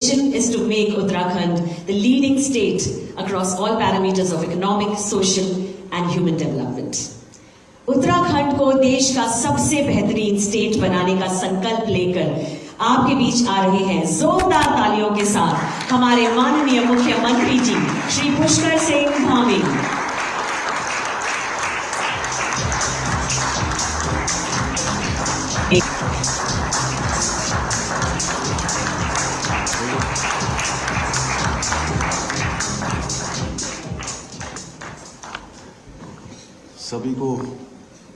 vision is to make Uttarakhand the leading state across all parameters of economic, social and human development. Uttarakhand को देश का सबसे बेहतरीन state बनाने का संकल्प लेकर आपके बीच आ रहे हैं जोरदार तालियों के साथ हमारे माननीय मुख्यमंत्री जी श्री पुष्कर सिंह धामी। सभी को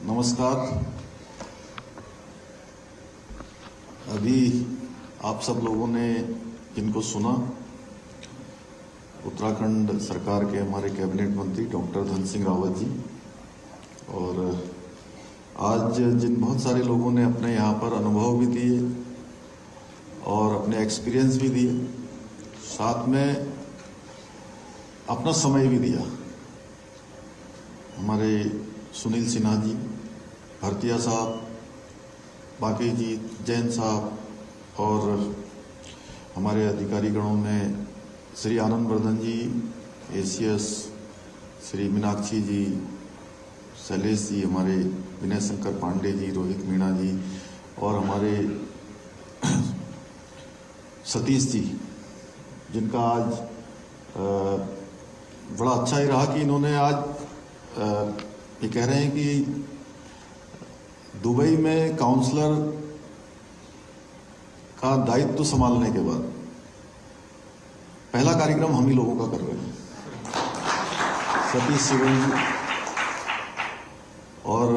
नमस्कार। अभी आप सब लोगों ने जिनको सुना, उत्तराखंड सरकार के हमारे कैबिनेट मंत्री डॉक्टर धन सिंह रावत जी, और आज जिन बहुत सारे लोगों ने अपने यहाँ पर अनुभव भी दिए और अपने एक्सपीरियंस भी दिए, साथ में अपना समय भी दिया, हमारे सुनील सिन्हा जी, भरतिया साहब, बाकी जी, जैन साहब और हमारे अधिकारी गणों में श्री आनंद वर्धन जी, एसीएस, श्री मीनाक्षी जी, शैलेश जी, हमारे विनय शंकर पांडे जी, रोहित मीणा जी और हमारे सतीश जी, जिनका आज बड़ा अच्छा ही रहा कि इन्होंने आज ये कह रहे हैं कि दुबई में काउंसलर का दायित्व संभालने के बाद पहला कार्यक्रम हम ही लोगों का कर रहे हैं, सतीश सिवन जी, और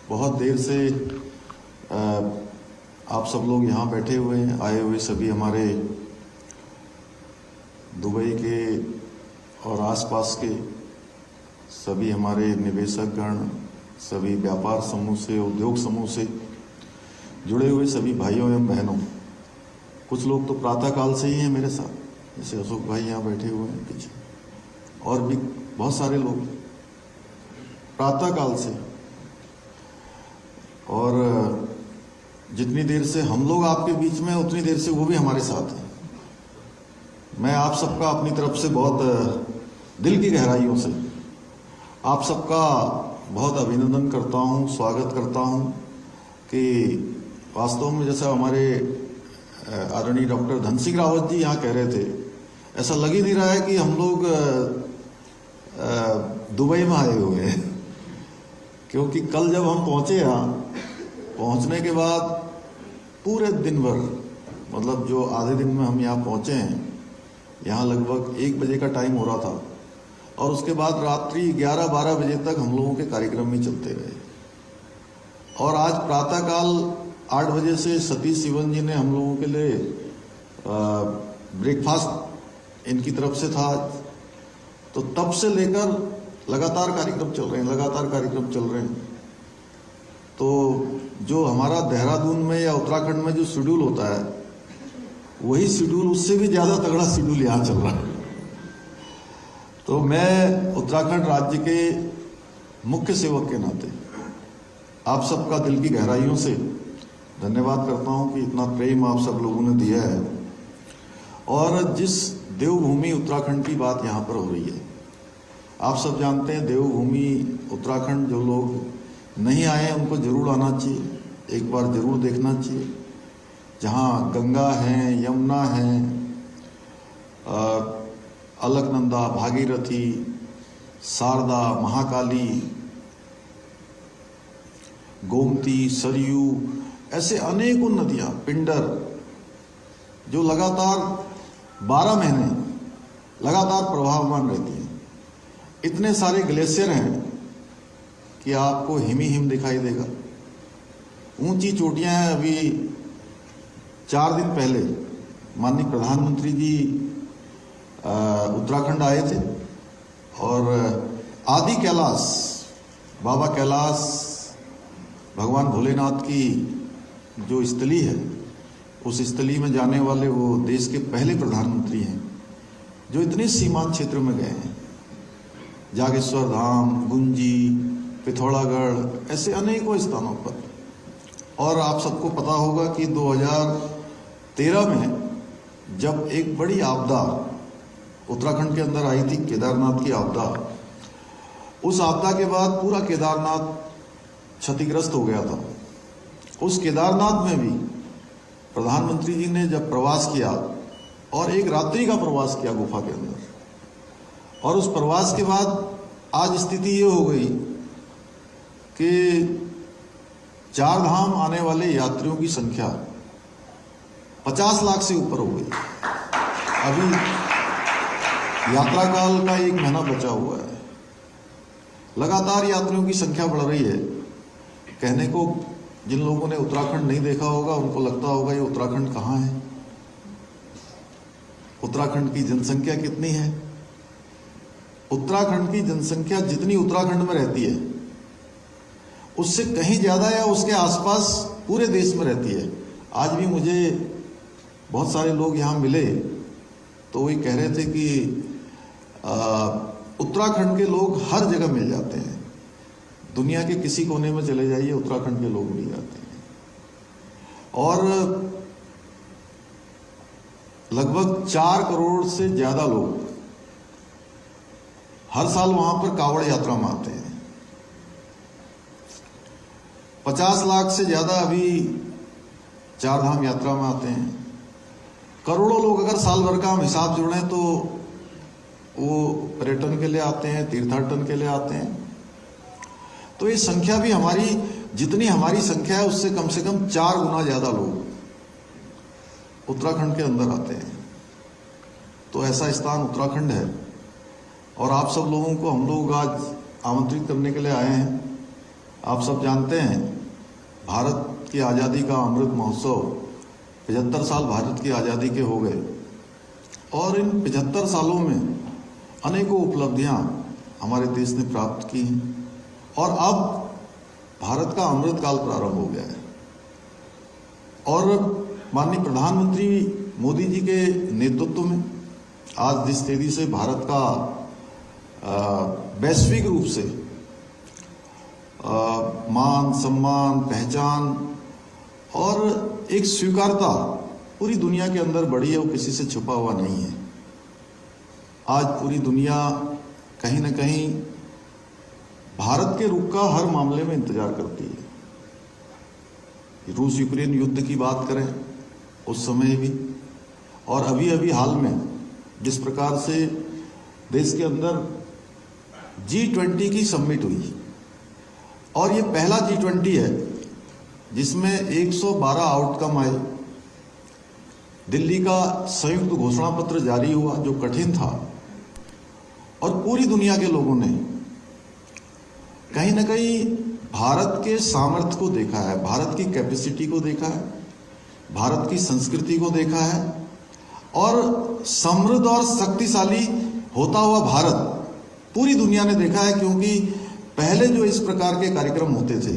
बहुत देर से आप सब लोग यहाँ बैठे हुए हैं, आए हुए सभी हमारे दुबई के और आसपास के सभी हमारे निवेशक गण, सभी व्यापार समूह से, उद्योग समूह से जुड़े हुए सभी भाइयों एवं बहनों, कुछ लोग तो प्रातः काल से ही हैं मेरे साथ, जैसे अशोक भाई यहाँ बैठे हुए हैं पीछे, और भी बहुत सारे लोग प्रातः काल से, और जितनी देर से हम लोग आपके बीच में उतनी देर से वो भी हमारे साथ हैं। मैं आप सबका अपनी तरफ से बहुत दिल की गहराइयों से आप सबका बहुत अभिनंदन करता हूं, स्वागत करता हूं कि वास्तव में जैसा हमारे आदरणीय डॉक्टर धन सिंह रावत जी यहाँ कह रहे थे, ऐसा लग ही नहीं रहा है कि हम लोग दुबई में आए हुए हैं, क्योंकि कल जब हम पहुंचे यहाँ, पहुंचने के बाद पूरे दिन भर, मतलब जो आधे दिन में हम यहाँ पहुंचे हैं, यहाँ लगभग 1 बजे का टाइम हो रहा था, और उसके बाद रात्रि 11-12 बजे तक हम लोगों के कार्यक्रम ही चलते रहे। और आज प्रातःकाल 8 बजे से सतीश सिवन जी ने हम लोगों के लिए ब्रेकफास्ट इनकी तरफ से था, तो तब से लेकर लगातार कार्यक्रम चल रहे हैं। तो जो हमारा देहरादून में या उत्तराखंड में जो शेड्यूल होता है, वही शेड्यूल, उससे भी ज्यादा तगड़ा शेड्यूल यहाँ चल रहा है। तो मैं उत्तराखंड राज्य के मुख्य सेवक के नाते आप सबका दिल की गहराइयों से धन्यवाद करता हूं कि इतना प्रेम आप सब लोगों ने दिया है। और जिस देवभूमि उत्तराखंड की बात यहाँ पर हो रही है, आप सब जानते हैं देवभूमि उत्तराखंड, जो लोग नहीं आए हैं उनको जरूर आना चाहिए, एक बार जरूर देखना चाहिए। जहाँ गंगा है, यमुना है, अलकनंदा, भागीरथी, शारदा, महाकाली, गोमती, सरयू, ऐसे अनेकों नदियां, पिंडर, जो लगातार 12 महीने लगातार प्रवाहमान रहती हैं। इतने सारे ग्लेशियर हैं कि आपको हिम ही हिम दिखाई देगा। ऊंची चोटियां हैं। अभी 4 दिन पहले माननीय प्रधानमंत्री जी उत्तराखंड आए थे, और आदि कैलाश, बाबा कैलाश, भगवान भोलेनाथ की जो स्थली है, उस स्थली में जाने वाले वो देश के पहले प्रधानमंत्री हैं जो इतने सीमांत क्षेत्र में गए हैं। जागेश्वर धाम, गुंजी, पिथौरागढ़, ऐसे अनेकों स्थानों पर। और आप सबको पता होगा कि 2013 में जब एक बड़ी आपदा उत्तराखंड के अंदर आई थी, केदारनाथ की आपदा, उस आपदा के बाद पूरा केदारनाथ क्षतिग्रस्त हो गया था। उस केदारनाथ में भी प्रधानमंत्री जी ने जब प्रवास किया और एक रात्रि का प्रवास किया गुफा के अंदर, और उस प्रवास के बाद आज स्थिति ये हो गई कि 4 धाम आने वाले यात्रियों की संख्या 50 लाख से ऊपर हो गई। अभी यात्रा काल का 1 महीना बचा हुआ है, लगातार यात्रियों की संख्या बढ़ रही है। कहने को जिन लोगों ने उत्तराखंड नहीं देखा होगा उनको लगता होगा ये उत्तराखंड कहाँ है, उत्तराखंड की जनसंख्या कितनी है। उत्तराखंड की जनसंख्या जितनी उत्तराखंड में रहती है उससे कहीं ज्यादा या उसके आसपास पूरे देश में रहती है। आज भी मुझे बहुत सारे लोग यहाँ मिले तो वही कह रहे थे कि उत्तराखंड के लोग हर जगह मिल जाते हैं, दुनिया के किसी कोने में चले जाइए उत्तराखंड के लोग मिल जाते हैं। और लगभग 4 करोड़ से ज्यादा लोग हर साल वहां पर कांवड़ यात्रा में आते हैं। 50 लाख से ज्यादा अभी 4 धाम यात्रा में आते हैं। करोड़ों लोग अगर साल भर का हम हिसाब जोड़ें तो वो पर्यटन के लिए आते हैं, तीर्थाटन के लिए आते हैं। तो ये संख्या भी हमारी, जितनी हमारी संख्या है उससे कम से कम 4 गुना ज्यादा लोग उत्तराखंड के अंदर आते हैं। तो ऐसा स्थान उत्तराखंड है और आप सब लोगों को हम लोग आज आमंत्रित करने के लिए आए हैं। आप सब जानते हैं भारत की आज़ादी का अमृत महोत्सव 75 साल भारत की आज़ादी के हो गए और इन 75 सालों में अनेकों उपलब्धियां हमारे देश ने प्राप्त की हैं और अब भारत का अमृत काल प्रारंभ हो गया है। और माननीय प्रधानमंत्री मोदी जी के नेतृत्व में आज जिस तेजी से भारत का वैश्विक रूप से मान, सम्मान, पहचान और एक स्वीकारता पूरी दुनिया के अंदर बढ़ी है, वो किसी से छुपा हुआ नहीं है। आज पूरी दुनिया कहीं ना कहीं भारत के रुख का हर मामले में इंतजार करती है। रूस यूक्रेन युद्ध की बात करें उस समय भी, और अभी अभी हाल में जिस प्रकार से देश के अंदर G20 की समिट हुई और ये पहला G20 है जिसमें 112 आउटकम आए। दिल्ली का संयुक्त घोषणा पत्र जारी हुआ जो कठिन था और पूरी दुनिया के लोगों ने कहीं ना कहीं भारत के सामर्थ्य को देखा है, भारत की कैपेसिटी को देखा है, भारत की संस्कृति को देखा है और समृद्ध और शक्तिशाली होता हुआ भारत पूरी दुनिया ने देखा है। क्योंकि पहले जो इस प्रकार के कार्यक्रम होते थे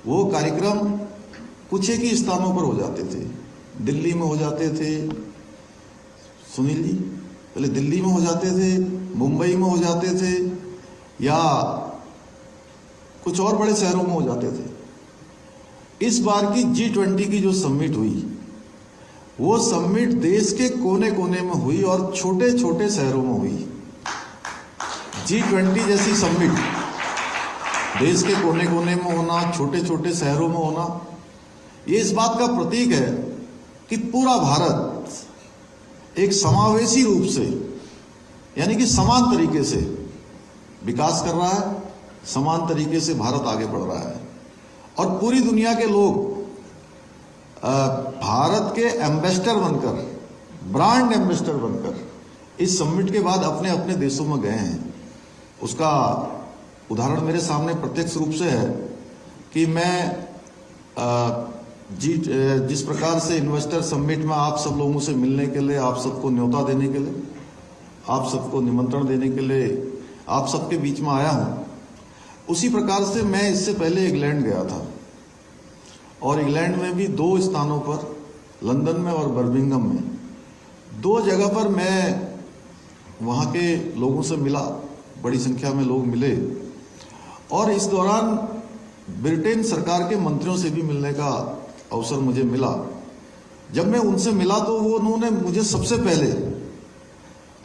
वो कार्यक्रम कुछ एक ही स्थानों पर हो जाते थे। दिल्ली में हो जाते थे, सुनील जी, पहले दिल्ली में हो जाते थे, मुंबई में हो जाते थे या कुछ और बड़े शहरों में हो जाते थे। इस बार की G20 की जो समिट हुई वो समिट देश के कोने कोने में हुई और छोटे छोटे शहरों में हुई। G20 जैसी समिट देश के कोने कोने में होना, छोटे छोटे शहरों में होना, ये इस बात का प्रतीक है कि पूरा भारत एक समावेशी रूप से यानी कि समान तरीके से विकास कर रहा है, समान तरीके से भारत आगे बढ़ रहा है और पूरी दुनिया के लोग भारत के एम्बेसडर बनकर, ब्रांड एम्बेसडर बनकर इस समिट के बाद अपने अपने देशों में गए हैं। उसका उदाहरण मेरे सामने प्रत्यक्ष रूप से है कि मैं जिस प्रकार से इन्वेस्टर समिट में आप सब लोगों से मिलने के लिए, आप सबको न्योता देने के लिए, आप सबको निमंत्रण देने के लिए आप सबके बीच में आया हूं, उसी प्रकार से मैं इससे पहले इंग्लैंड गया था और इंग्लैंड में भी 2 स्थानों पर, लंदन में और बर्मिंघम में, 2 जगह पर मैं वहाँ के लोगों से मिला। बड़ी संख्या में लोग मिले और इस दौरान ब्रिटेन सरकार के मंत्रियों से भी मिलने का अवसर मुझे मिला जब मैं उनसे मिला तो वो उन्होंने मुझे सबसे पहले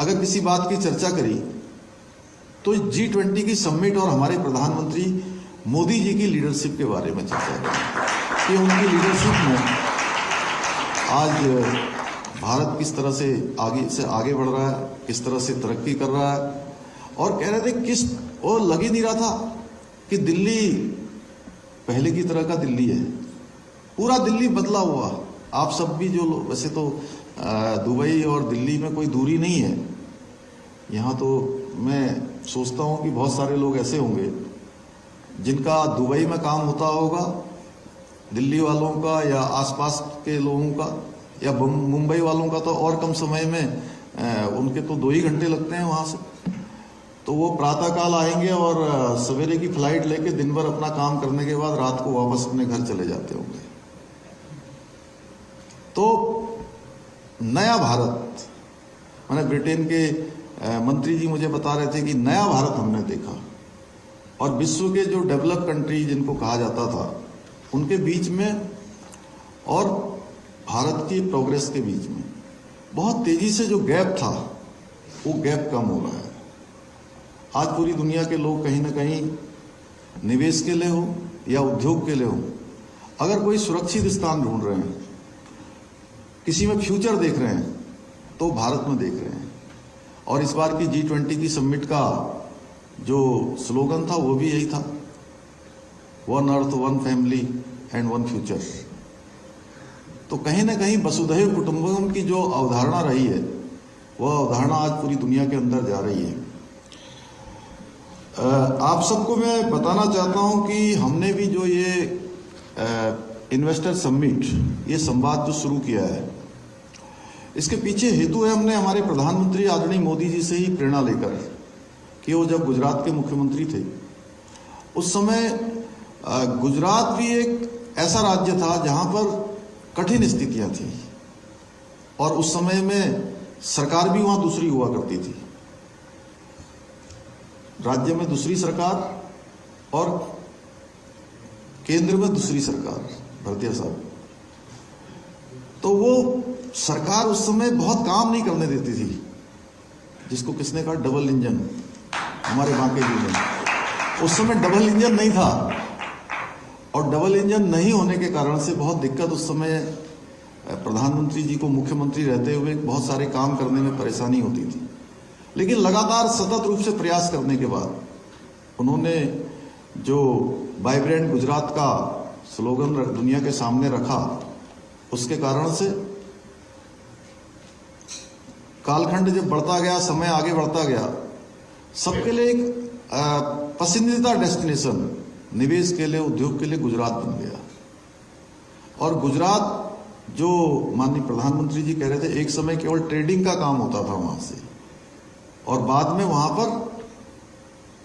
अगर किसी बात की चर्चा करी तो G20 की समिट और हमारे प्रधानमंत्री मोदी जी की लीडरशिप के बारे में चर्चा करी कि उनकी लीडरशिप में आज भारत किस तरह से आगे बढ़ रहा है, किस तरह से तरक्की कर रहा है। और कह रहे थे और लग ही नहीं रहा था कि दिल्ली पहले की तरह का दिल्ली है, पूरा दिल्ली बदला हुआ। आप सब भी जो लोग, वैसे तो दुबई और दिल्ली में कोई दूरी नहीं है, यहाँ तो मैं सोचता हूँ कि बहुत सारे लोग ऐसे होंगे जिनका दुबई में काम होता होगा, दिल्ली वालों का या आसपास के लोगों का या मुंबई वालों का तो और कम समय में उनके तो 2 ही घंटे लगते हैं वहाँ से। तो वो प्रातःकाल आएंगे और सवेरे की फ्लाइट लेके दिन भर अपना काम करने के बाद रात को वापस अपने घर चले जाते होंगे। तो नया भारत, मैंने ब्रिटेन के मंत्री जी मुझे बता रहे थे कि नया भारत हमने देखा और विश्व के जो डेवलप कंट्री जिनको कहा जाता था उनके बीच में और भारत की प्रोग्रेस के बीच में बहुत तेजी से जो गैप था वो गैप कम हो रहा है। आज पूरी दुनिया के लोग कहीं ना कहीं निवेश के लिए हो या उद्योग के लिए हो, अगर कोई सुरक्षित स्थान ढूंढ रहे हैं, किसी में फ्यूचर देख रहे हैं, तो भारत में देख रहे हैं। और इस बार की G20 की समिट का जो स्लोगन था वो भी यही था, 1 अर्थ 1 फैमिली एंड 1 फ्यूचर। तो कहीं ना कहीं वसुधैव कुटुंबकम की जो अवधारणा रही है वह अवधारणा आज पूरी दुनिया के अंदर जा रही है। आप सबको मैं बताना चाहता हूं कि हमने भी जो ये इन्वेस्टर समिट, ये संवाद जो शुरू किया है, इसके पीछे हेतु है हमने हमारे प्रधानमंत्री आदरणीय मोदी जी से ही प्रेरणा लेकर कि वो जब गुजरात के मुख्यमंत्री थे उस समय गुजरात भी एक ऐसा राज्य था जहां पर कठिन स्थितियां थी और उस समय में सरकार भी वहां दूसरी हुआ करती थी, राज्य में दूसरी सरकार और केंद्र में दूसरी सरकार, भारतीय साहब। तो वो सरकार उस समय बहुत काम नहीं करने देती थी, जिसको किसने कहा डबल इंजन, हमारे बांके जी ने। उस समय डबल इंजन नहीं था और डबल इंजन नहीं होने के कारण से बहुत दिक्कत, उस समय प्रधानमंत्री जी को मुख्यमंत्री रहते हुए बहुत सारे काम करने में परेशानी होती थी। लेकिन लगातार सतत रूप से प्रयास करने के बाद उन्होंने जो वाइब्रेंट गुजरात का स्लोगन दुनिया के सामने रखा, उसके कारण से कालखंड जब बढ़ता गया, समय आगे बढ़ता गया, सबके लिए एक पसंदीदा डेस्टिनेशन निवेश के लिए, उद्योग के लिए गुजरात बन गया। और गुजरात जो माननीय प्रधानमंत्री जी कह रहे थे, एक समय केवल ट्रेडिंग का काम होता था वहां से और बाद में वहां पर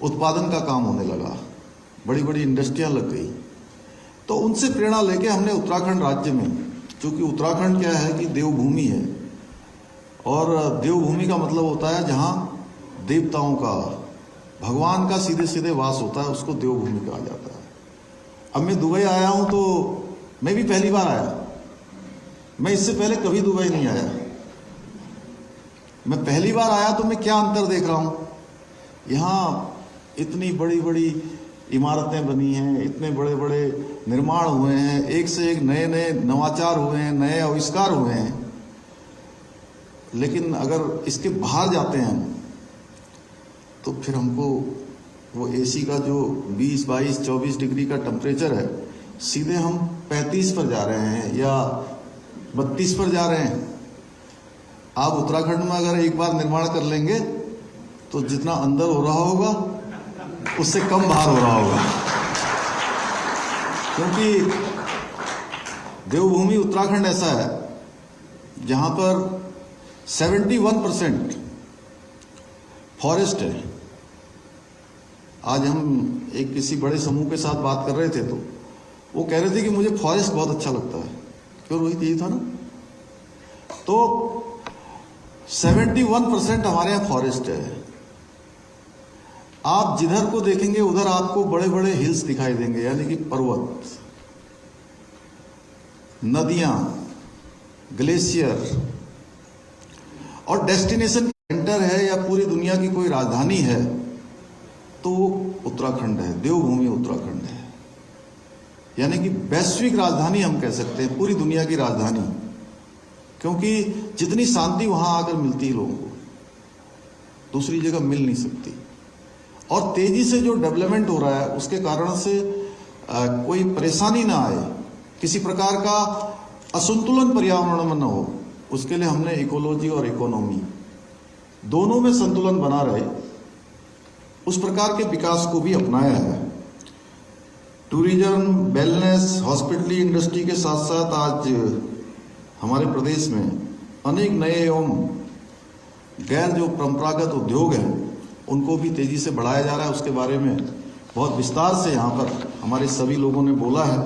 उत्पादन का काम होने लगा, बड़ी बड़ी इंडस्ट्रियां लग गई। तो उनसे प्रेरणा लेके हमने उत्तराखंड राज्य में, क्योंकि उत्तराखंड क्या है कि देवभूमि है और देवभूमि का मतलब होता है जहां देवताओं का, भगवान का सीधे सीधे वास होता है, उसको देवभूमि कहा जाता है। अब मैं दुबई आया हूं तो मैं भी पहली बार आया, मैं इससे पहले कभी दुबई नहीं आया। मैं पहली बार आया तो मैं क्या अंतर देख रहा हूं, यहाँ इतनी बड़ी बड़ी इमारतें बनी हैं, इतने बड़े बड़े निर्माण हुए हैं, एक से एक नए नए नवाचार हुए हैं, नए आविष्कार हुए हैं। लेकिन अगर इसके बाहर जाते हैं तो फिर हमको वो एसी का जो 20, 22, 24 डिग्री का टेम्परेचर है, सीधे हम 35 पर जा रहे हैं या 32 पर जा रहे हैं। आप उत्तराखंड में अगर एक बार निर्माण कर लेंगे तो जितना अंदर हो रहा होगा उससे कम बाहर हो रहा होगा, क्योंकि देवभूमि उत्तराखंड ऐसा है जहां पर 71% फॉरेस्ट है। आज हम एक किसी बड़े समूह के साथ बात कर रहे थे तो वो कह रहे थे कि मुझे फॉरेस्ट बहुत अच्छा लगता है, क्यों रोहित, यही था ना। तो 71% हमारे यहाँ फॉरेस्ट है। आप जिधर को देखेंगे उधर आपको बड़े बड़े हिल्स दिखाई देंगे, यानी कि पर्वत, नदियां, ग्लेशियर और डेस्टिनेशन सेंटर है या पूरी दुनिया की कोई राजधानी है तो वो उत्तराखंड है, देवभूमि उत्तराखंड है। यानी कि वैश्विक राजधानी हम कह सकते हैं, पूरी दुनिया की राजधानी, क्योंकि जितनी शांति वहां आकर मिलती है लोगों को दूसरी जगह मिल नहीं सकती। और तेजी से जो डेवलपमेंट हो रहा है उसके कारण से कोई परेशानी ना आए, किसी प्रकार का असंतुलन पर्यावरण में न हो, उसके लिए हमने इकोलॉजी और इकोनॉमी दोनों में संतुलन बना रहे उस प्रकार के विकास को भी अपनाया है। टूरिज्म, वेलनेस, हॉस्पिटली इंडस्ट्री के साथ साथ आज हमारे प्रदेश में अनेक नए एवं गैर जो परंपरागत उद्योग हैं उनको भी तेजी से बढ़ाया जा रहा है। उसके बारे में बहुत विस्तार से यहाँ पर हमारे सभी लोगों ने बोला है,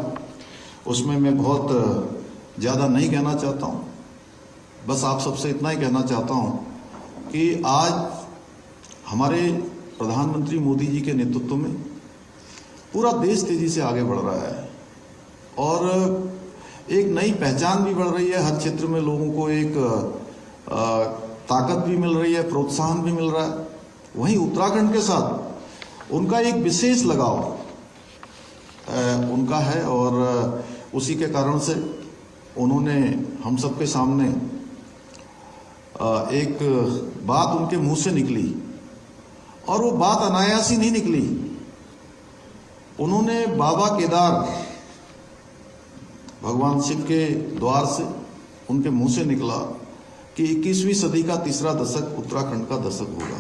उसमें मैं बहुत ज़्यादा नहीं कहना चाहता हूँ। बस आप सबसे इतना ही कहना चाहता हूँ कि आज हमारे प्रधानमंत्री मोदी जी के नेतृत्व में पूरा देश तेजी से आगे बढ़ रहा है और एक नई पहचान भी बढ़ रही है। हर क्षेत्र में लोगों को एक ताकत भी मिल रही है, प्रोत्साहन भी मिल रहा है। वहीं उत्तराखंड के साथ उनका एक विशेष लगाव उनका है और उसी के कारण से उन्होंने हम सबके सामने एक बात उनके मुंह से निकली और वो बात अनायास ही नहीं निकली। उन्होंने बाबा केदार भगवान शिव के द्वार से उनके मुंह से निकला कि 21वीं सदी का तीसरा दशक उत्तराखंड का दशक होगा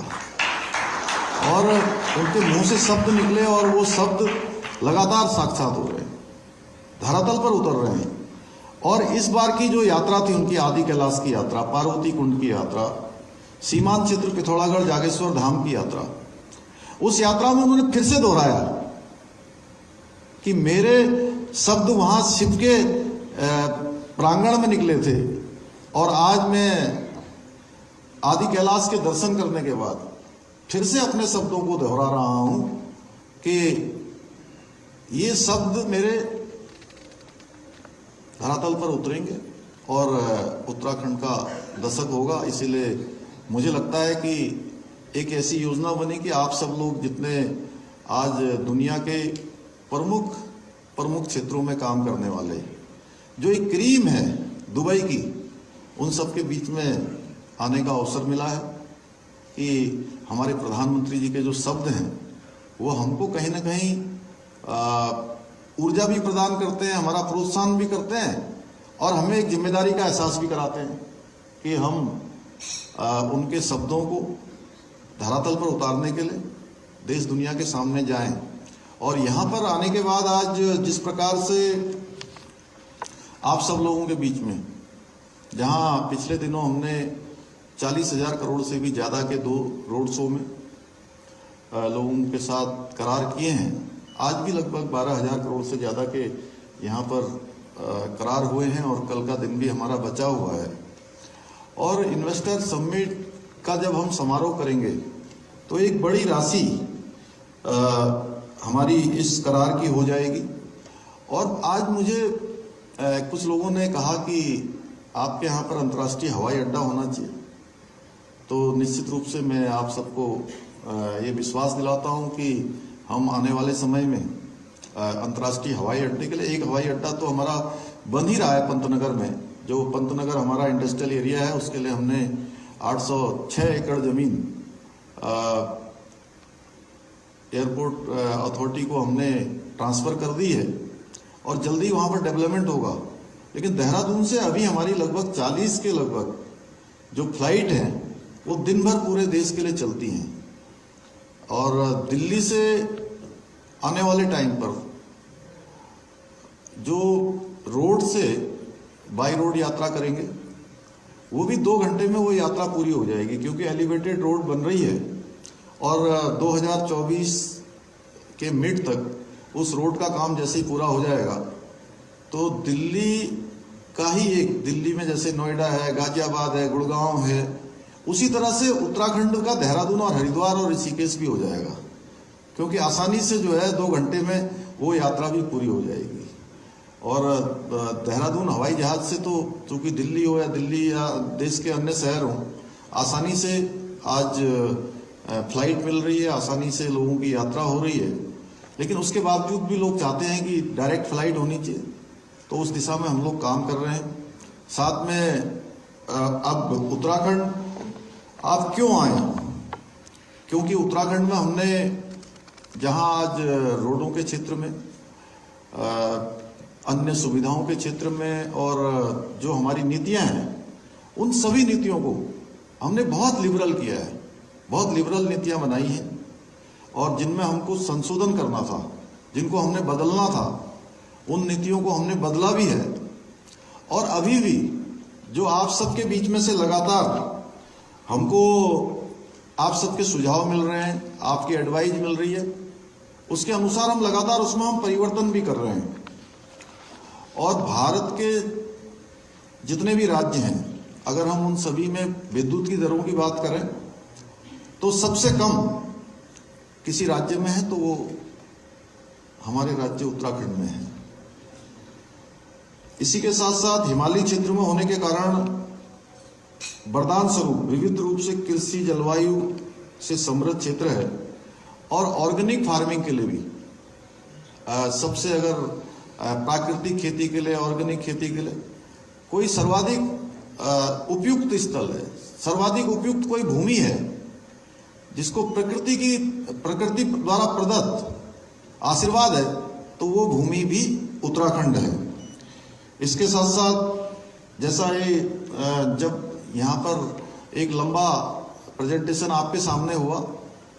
और उनके मुंह से शब्द निकले और वो शब्द लगातार साक्षात हो रहे हैं, धरातल पर उतर रहे हैं। और इस बार की जो यात्रा थी उनकी आदि कैलाश की यात्रा, पार्वती कुंड की यात्रा, सीमांत क्षेत्र पिथौरागढ़ जागेश्वर धाम की यात्रा, उस यात्रा में उन्होंने फिर से दोहराया कि मेरे शब्द वहां शिव के प्रांगण में निकले थे और आज मैं आदि कैलाश के दर्शन करने के बाद फिर से अपने शब्दों को दोहरा रहा हूं कि ये शब्द मेरे धरातल पर उतरेंगे और उत्तराखंड का दशक होगा। इसीलिए मुझे लगता है कि एक ऐसी योजना बनी कि आप सब लोग जितने आज दुनिया के प्रमुख क्षेत्रों में काम करने वाले, जो एक क्रीम है दुबई की, उन सब के बीच में आने का अवसर मिला है कि हमारे प्रधानमंत्री जी के जो शब्द हैं वो हमको कहीं ना कहीं ऊर्जा भी प्रदान करते हैं, हमारा प्रोत्साहन भी करते हैं और हमें एक जिम्मेदारी का एहसास भी कराते हैं कि हम उनके शब्दों को धरातल पर उतारने के लिए देश दुनिया के सामने जाएं। और यहाँ पर आने के बाद आज जिस प्रकार से आप सब लोगों के बीच में, जहाँ पिछले दिनों हमने 40,000 करोड़ से भी ज़्यादा के 2 रोड शो में लोगों के साथ करार किए हैं, आज भी लगभग 12,000 करोड़ से ज़्यादा के यहाँ पर करार हुए हैं और कल का दिन भी हमारा बचा हुआ है। और इन्वेस्टर समिट का जब हम समारोह करेंगे तो एक बड़ी राशि हमारी इस करार की हो जाएगी। और आज मुझे कुछ लोगों ने कहा कि आपके यहाँ पर अंतर्राष्ट्रीय हवाई अड्डा होना चाहिए, तो निश्चित रूप से मैं आप सबको ये विश्वास दिलाता हूँ कि हम आने वाले समय में अंतर्राष्ट्रीय हवाई अड्डे के लिए, एक हवाई अड्डा तो हमारा बन ही रहा है पंतनगर में, जो पंतनगर हमारा इंडस्ट्रियल एरिया है उसके लिए हमने 806 एकड़ जमीन एयरपोर्ट अथॉरिटी को हमने ट्रांसफर कर दी है और जल्दी वहाँ पर डेवलपमेंट होगा। लेकिन देहरादून से अभी हमारी लगभग 40 के लगभग जो फ्लाइट हैं वो दिन भर पूरे देश के लिए चलती हैं और दिल्ली से आने वाले टाइम पर जो रोड से बाई रोड यात्रा करेंगे वो भी 2 घंटे में वो यात्रा पूरी हो जाएगी, क्योंकि एलिवेटेड रोड बन रही है और 2024 के मिड तक उस रोड का काम जैसे ही पूरा हो जाएगा तो दिल्ली का ही एक, दिल्ली में जैसे नोएडा है, गाजियाबाद है, गुड़गांव है, उसी तरह से उत्तराखंड का देहरादून और हरिद्वार और ऋषिकेश भी हो जाएगा, क्योंकि आसानी से जो है 2 घंटे में वो यात्रा भी पूरी हो जाएगी। और देहरादून हवाई जहाज से तो चूंकि दिल्ली या देश के अन्य शहर हों, आसानी से आज फ्लाइट मिल रही है, आसानी से लोगों की यात्रा हो रही है। लेकिन उसके बावजूद भी लोग चाहते हैं कि डायरेक्ट फ्लाइट होनी चाहिए, तो उस दिशा में हम लोग काम कर रहे हैं। साथ में अब उत्तराखंड आप क्यों आए? क्योंकि उत्तराखंड में हमने जहां आज रोडों के क्षेत्र में, अन्य सुविधाओं के क्षेत्र में और जो हमारी नीतियां हैं, उन सभी नीतियों को हमने बहुत लिबरल किया है, बहुत लिबरल नीतियां बनाई हैं। और जिनमें हमको संशोधन करना था, जिनको हमने बदलना था, उन नीतियों को हमने बदला भी है। और अभी भी जो आप सबके बीच में से लगातार हमको आप सबके सुझाव मिल रहे हैं, आपकी एडवाइस मिल रही है, उसके अनुसार हम लगातार उसमें हम परिवर्तन भी कर रहे हैं। और भारत के जितने भी राज्य हैं, अगर हम उन सभी में विद्युत की दरों की बात करें तो सबसे कम किसी राज्य में है तो वो हमारे राज्य उत्तराखंड में है। इसी के साथ साथ हिमालयी क्षेत्र में होने के कारण वरदान स्वरूप विविध रूप से कृषि जलवायु से समृद्ध क्षेत्र है। और ऑर्गेनिक फार्मिंग के लिए भी सबसे, अगर प्राकृतिक खेती के लिए, ऑर्गेनिक खेती के लिए कोई सर्वाधिक उपयुक्त स्थल है, सर्वाधिक उपयुक्त कोई भूमि है जिसको प्रकृति द्वारा प्रदत्त आशीर्वाद है, तो वो भूमि भी उत्तराखंड है। इसके साथ साथ जैसा ये जब यहाँ पर एक लंबा प्रेजेंटेशन आपके सामने हुआ,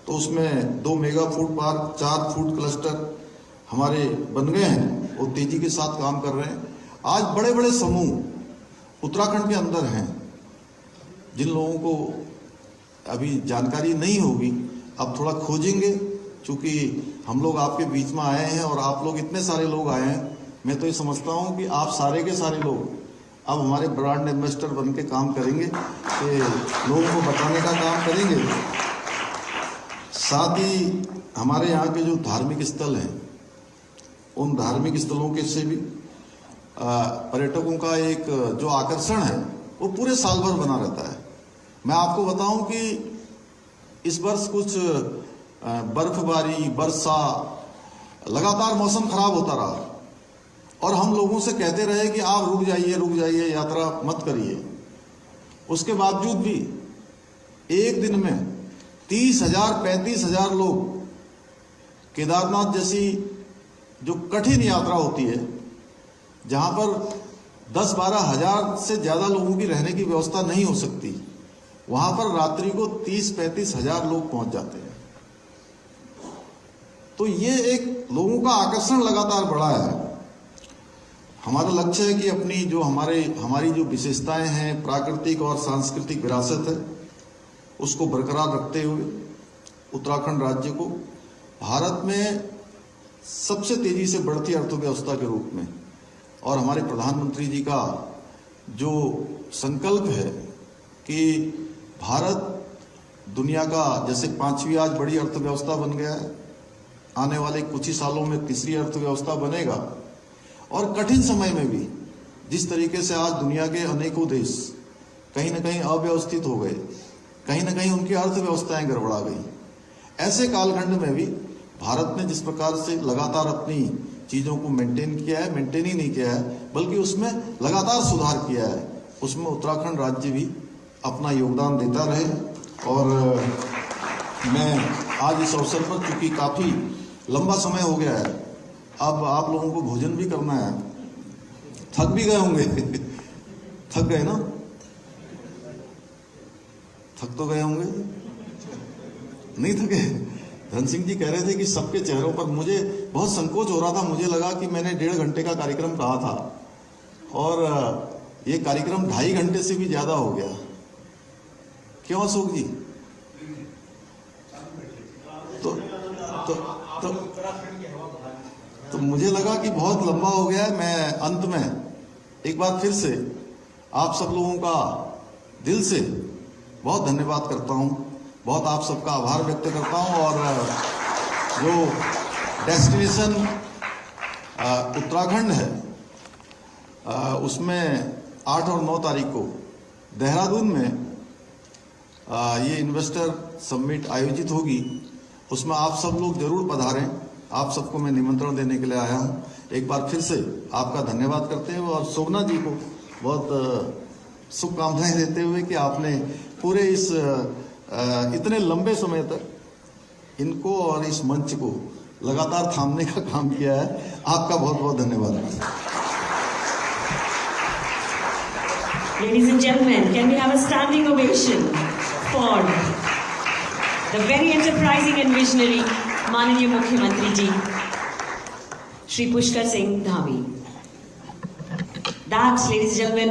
तो उसमें 2 mega food park, 4 food cluster हमारे बन गए हैं, वो तेजी के साथ काम कर रहे हैं। आज बड़े बड़े समूह उत्तराखंड के अंदर हैं, जिन लोगों को अभी जानकारी नहीं होगी, अब थोड़ा खोजेंगे। चूंकि हम लोग आपके बीच में आए हैं और आप लोग इतने सारे लोग आए हैं, मैं तो ये समझता हूं कि आप सारे के सारे लोग अब हमारे ब्रांड एम्बेसडर बन के काम करेंगे, कि लोगों को बताने का काम करेंगे। साथ ही हमारे यहाँ के जो धार्मिक स्थल हैं, उन धार्मिक स्थलों के से भी पर्यटकों का एक जो आकर्षण है वो पूरे साल भर बना रहता है। मैं आपको बताऊं कि इस वर्ष कुछ बर्फबारी, वर्षा, लगातार मौसम खराब होता रहा और हम लोगों से कहते रहे कि आप रुक जाइए, यात्रा मत करिए। उसके बावजूद भी एक दिन में 30,000 35,000 लोग केदारनाथ जैसी जो कठिन यात्रा होती है, जहां पर 10-12 हजार से ज्यादा लोगों की रहने की व्यवस्था नहीं हो सकती, वहां पर रात्रि को 30-35 हजार लोग पहुंच जाते हैं। तो ये एक लोगों का आकर्षण लगातार बढ़ा है। हमारा लक्ष्य है कि अपनी जो हमारी जो विशेषताएं हैं, प्राकृतिक और सांस्कृतिक विरासत है, उसको बरकरार रखते हुए उत्तराखंड राज्य को भारत में सबसे तेजी से बढ़ती अर्थव्यवस्था के रूप में, और हमारे प्रधानमंत्री जी का जो संकल्प है कि भारत दुनिया का जैसे 5वीं आज बड़ी अर्थव्यवस्था बन गया है, आने वाले कुछ ही सालों में तीसरी अर्थव्यवस्था बनेगा। और कठिन समय में भी जिस तरीके से आज दुनिया के अनेकों देश कहीं ना कहीं अव्यवस्थित हो गए, कहीं ना कहीं उनकी अर्थव्यवस्थाएं गड़बड़ा गई, ऐसे कालखंड में भी भारत ने जिस प्रकार से लगातार अपनी चीजों को मेंटेन ही नहीं किया है, बल्कि उसमें लगातार सुधार किया है, उसमें उत्तराखंड राज्य भी अपना योगदान देता रहे। और मैं आज इस अवसर पर, चूंकि काफी लंबा समय हो गया है, अब आप लोगों को भोजन भी करना है, थक भी गए होंगे थक गए ना? थक तो गए होंगे, नहीं थके? धन सिंह जी कह रहे थे कि सबके चेहरों पर, मुझे बहुत संकोच हो रहा था, मुझे लगा कि मैंने 1.5 घंटे का कार्यक्रम कहा था और ये कार्यक्रम 2.5 घंटे से भी ज्यादा हो गया। क्यों अशोक जी? तो मुझे लगा कि बहुत लंबा हो गया है। मैं अंत में एक बार फिर से आप सब लोगों का दिल से बहुत धन्यवाद करता हूं, बहुत आप सबका आभार व्यक्त करता हूं। और जो डेस्टिनेशन उत्तराखंड है, उसमें 8 और 9 तारीख को देहरादून में ये इन्वेस्टर समिट आयोजित होगी। उसमें आप सब लोग जरूर पधारें। आप सबको मैं निमंत्रण देने के लिए आया हूं। एक बार फिर से आपका धन्यवाद करते हुए और शोभना जी को बहुत शुभकामनाएं देते हुए कि आपने पूरे इस इतने लंबे समय तक इनको और इस मंच को लगातार थामने का काम किया है। आपका बहुत बहुत धन्यवाद। Ladies and gentlemen, can we have a standing ovation for the very enterprising and visionary माननीय मुख्यमंत्री जी, Shri Pushkar Singh Dhawi. That, ladies and gentlemen,